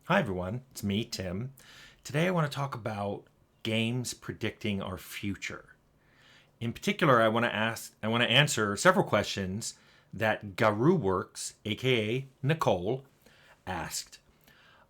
Hi everyone, it's me, Tim. Today I want to talk about games predicting our future. In particular, I want to answer several questions that GaruWorks, aka Nicole, asked.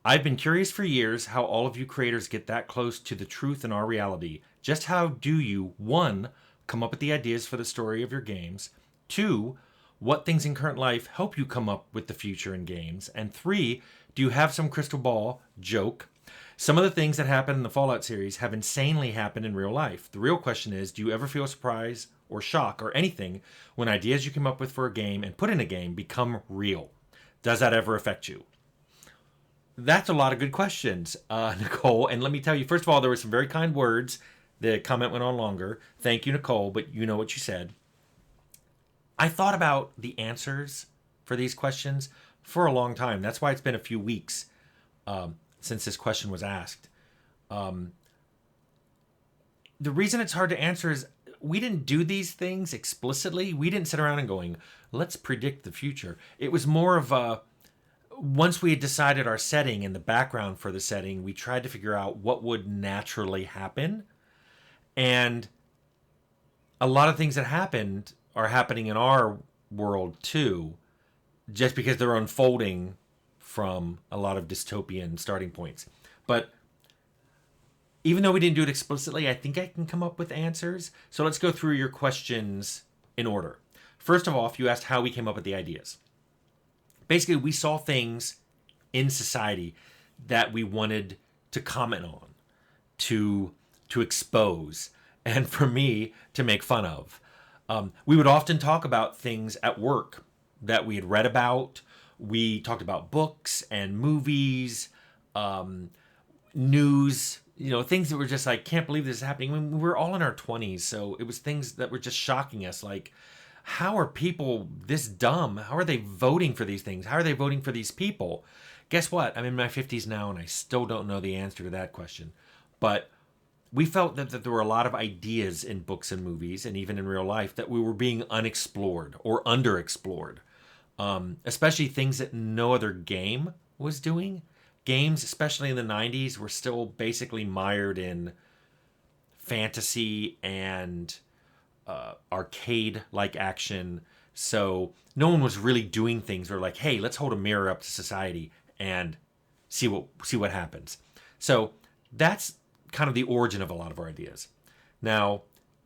I've been curious for years how all of you creators get that close to the truth in our reality. Just how do you, one, come up with the ideas for the story of your games? Two, what things in current life help you come up with the future in games? And three, do you have some crystal ball joke? Some of the things that happen in the Fallout series have insanely happened in real life. The real question is, do you ever feel surprise or shock or anything when ideas you came up with for a game and put in a game become real? Does that ever affect you? That's a lot of good questions, Nicole. And let me tell you, first of all, there were some very kind words. The comment went on longer. Thank you, Nicole, but you know what you said. I thought about the answers for these questions for a long time. That's why it's been a few weeks since this question was asked. The reason it's hard to answer is we didn't do these things explicitly. We didn't sit around and going, let's predict the future. It was more of a once we had decided our setting and the background for the setting, we tried to figure out what would naturally happen. And a lot of things that happened are happening in our world too, just because they're unfolding from a lot of dystopian starting points. But even though we didn't do it explicitly, I think I can come up with answers. So let's go through your questions in order. First of all, if you asked how we came up with the ideas. Basically, we saw things in society that we wanted to comment on, to expose, and for me to make fun of. We would often talk about things at work that we had read about. We talked about books and movies, news, things that were just like, can't believe this is happening. We were all in our 20s, so it was things that were just shocking us, like, how are people this dumb? How are they voting for these things? How are they voting for these people? Guess what? I'm in my 50s now and I still don't know the answer to that question. But we felt that there were a lot of ideas in books and movies and even in real life that we were being unexplored or underexplored. Especially things that no other game was doing. Games, especially in the 90s, were still basically mired in fantasy and arcade like action. So no one was really doing things where like, hey, let's hold a mirror up to society and see what happens. So that's kind of the origin of a lot of our ideas. Now,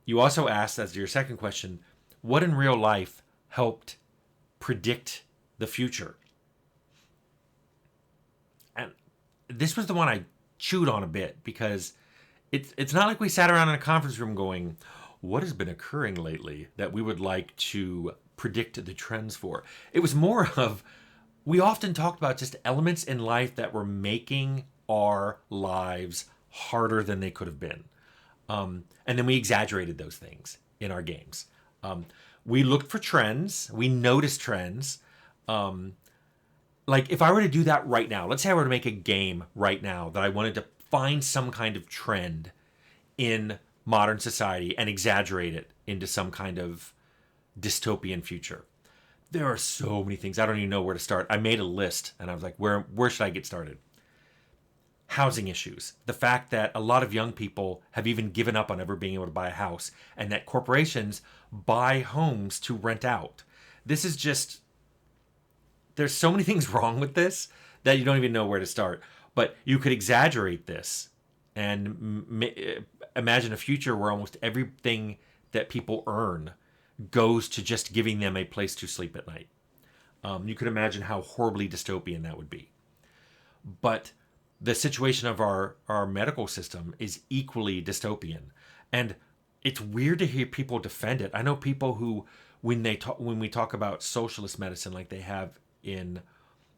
you also asked, as your second question, what in real life helped predict the future? And this was the one I chewed on a bit because it's not like we sat around in a conference room going, what has been occurring lately that we would like to predict the trends for? It was more of, we often talked about just elements in life that were making our lives harder than they could have been. And then we exaggerated those things in our games. We looked for trends, we noticed trends. Like if I were to do that right now, let's say I were to make a game right now that I wanted to find some kind of trend in modern society and exaggerate it into some kind of dystopian future. There are so many things. I don't even know where to start. I made a list and I was like, where should I get started? Housing issues. The fact that a lot of young people have even given up on ever being able to buy a house and that corporations buy homes to rent out. This is just, there's so many things wrong with this that you don't even know where to start. But you could exaggerate this and imagine a future where almost everything that people earn goes to just giving them a place to sleep at night. You could imagine how horribly dystopian that would be. But the situation of our medical system is equally dystopian. And it's weird to hear people defend it. I know people who, when we talk about socialist medicine like they have in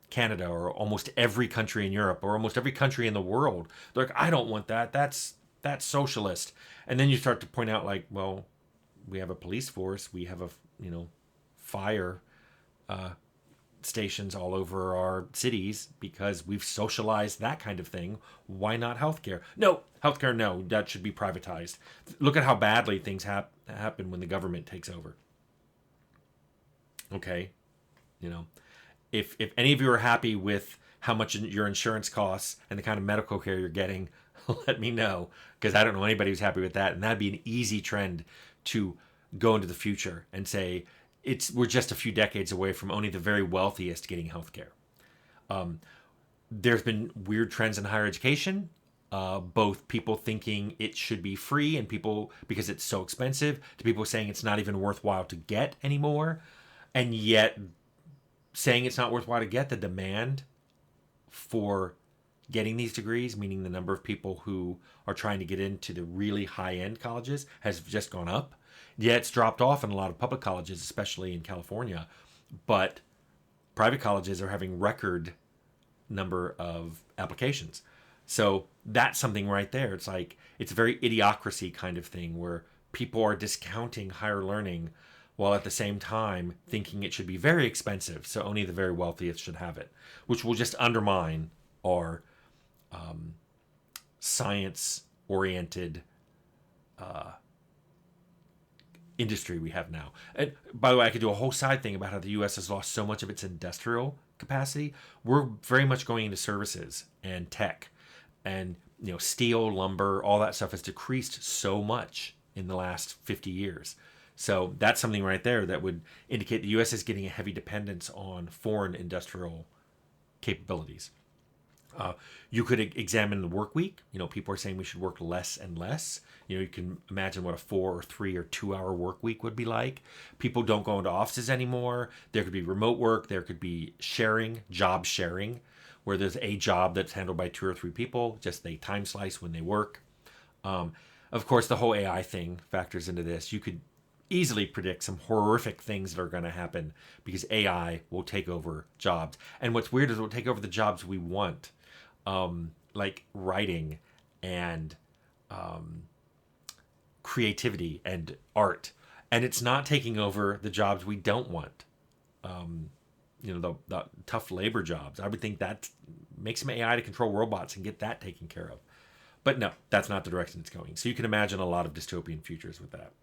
Canada or almost every country in Europe or almost every country in the world, they're like, I don't want that. That's socialist. And then you start to point out like, well, we have a police force, we have a fire stations all over our cities because we've socialized that kind of thing. Why not healthcare? No, healthcare, no, that should be privatized. Look at how badly things happen when the government takes over. Okay, if any of you are happy with how much your insurance costs and the kind of medical care you're getting, let me know, because I don't know anybody who's happy with that. And that'd be an easy trend to go into the future and say we're just a few decades away from only the very wealthiest getting health care. There's been weird trends in higher education, both people thinking it should be free and people, because it's so expensive, to people saying it's not even worthwhile to get anymore. And yet saying it's not worthwhile to get, the demand for getting these degrees, meaning the number of people who are trying to get into the really high-end colleges, has just gone up. Yeah, it's dropped off in a lot of public colleges, especially in California, but private colleges are having record number of applications. So that's something right there. It's like, it's a very idiocracy kind of thing where people are discounting higher learning while at the same time thinking it should be very expensive, so only the very wealthiest should have it, which will just undermine our science-oriented industry we have now. And by the way, I could do a whole side thing about how the U.S. has lost so much of its industrial capacity. We're very much going into services and tech, and steel, lumber, all that stuff has decreased so much in the last 50 years. So that's something right there that would indicate the U.S. is getting a heavy dependence on foreign industrial capabilities. You could examine the work week. People are saying we should work less and less. You can imagine what a 4 or 3 or 2 hour work week would be like. People don't go into offices anymore. There could be remote work. There could be job sharing, where there's a job that's handled by 2 or 3 people. Just they time slice when they work. Of course, the whole AI thing factors into this. You could easily predict some horrific things that are going to happen because AI will take over jobs. And what's weird is it will take over the jobs we want. Like writing and creativity and art, and it's not taking over the jobs we don't want. The tough labor jobs. I would think that make some AI to control robots and get that taken care of. But no, that's not the direction it's going. So you can imagine a lot of dystopian futures with that.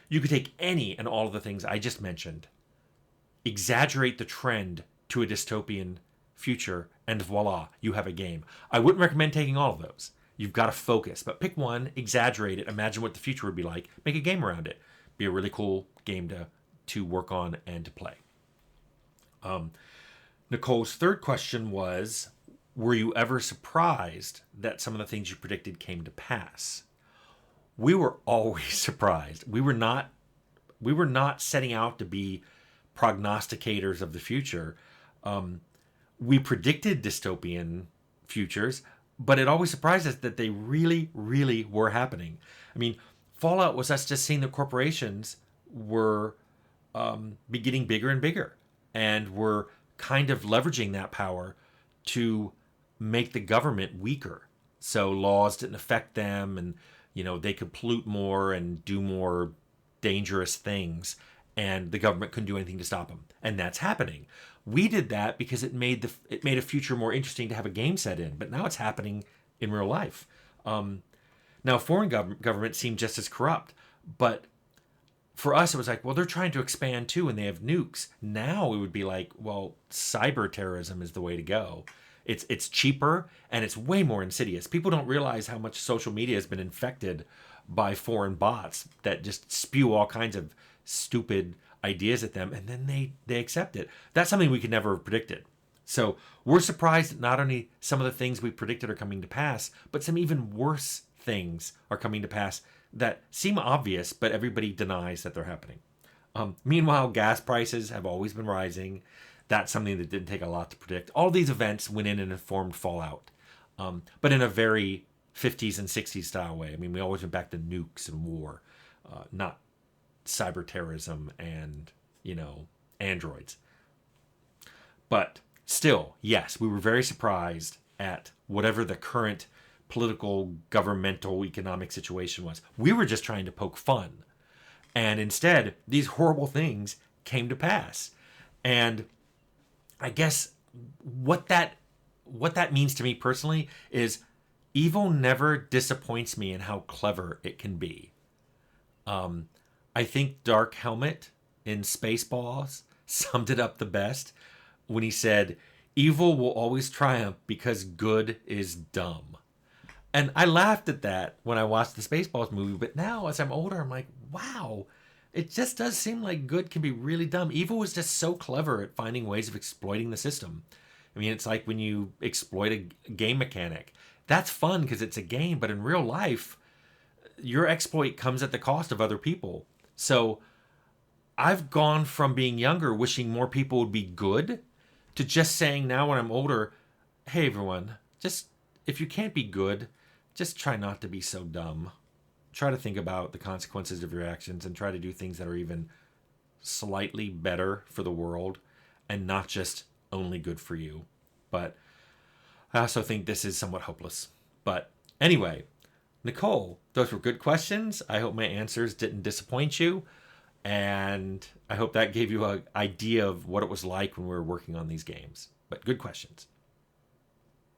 You could take any and all of the things I just mentioned, exaggerate the trend to a dystopian future, and voila, you have a game. I wouldn't recommend taking all of those. You've got to focus, but pick one, exaggerate it, imagine what the future would be like, make a game around it. Be a really cool game to work on and to play. Nicole's third question was, were you ever surprised that some of the things you predicted came to pass? We were always surprised. We were not setting out to be prognosticators of the future. We predicted dystopian futures, but it always surprised us that they really, really were happening. I mean, Fallout was us just seeing that corporations were be getting bigger and bigger, and were kind of leveraging that power to make the government weaker. So laws didn't affect them, and they could pollute more and do more dangerous things, and the government couldn't do anything to stop them. And that's happening. We did that because it made a future more interesting to have a game set in, but now it's happening in real life. Now, foreign governments seem just as corrupt, but for us, it was like, well, they're trying to expand too, and they have nukes. Now it would be like, well, cyber terrorism is the way to go. It's cheaper, and it's way more insidious. People don't realize how much social media has been infected by foreign bots that just spew all kinds of stupid ideas at them, and then they accept it. That's something we could never have predicted. So we're surprised that not only some of the things we predicted are coming to pass, but some even worse things are coming to pass that seem obvious, but everybody denies that they're happening. Meanwhile, gas prices have always been rising. That's something that didn't take a lot to predict. All these events went in and informed Fallout, but in a very 50s and 60s style way. I mean, we always went back to nukes and war, not cyber terrorism and, androids. But still, yes, we were very surprised at whatever the current political, governmental, economic situation was. We were just trying to poke fun. And instead, these horrible things came to pass. And I guess what that means to me personally is evil never disappoints me in how clever it can be. I think Dark Helmet in Spaceballs summed it up the best when he said, Evil will always triumph because good is dumb. And I laughed at that when I watched the Spaceballs movie, but now as I'm older, I'm like, wow, it just does seem like good can be really dumb. Evil is just so clever at finding ways of exploiting the system. I mean, it's like when you exploit a game mechanic. That's fun because it's a game, but in real life, your exploit comes at the cost of other people. So I've gone from being younger, wishing more people would be good, to just saying now when I'm older, hey everyone, just if you can't be good, just try not to be so dumb. Try to think about the consequences of your actions and try to do things that are even slightly better for the world and not just only good for you. But I also think this is somewhat hopeless. But anyway, Nicole, those were good questions. I hope my answers didn't disappoint you. And I hope that gave you an idea of what it was like when we were working on these games. But good questions.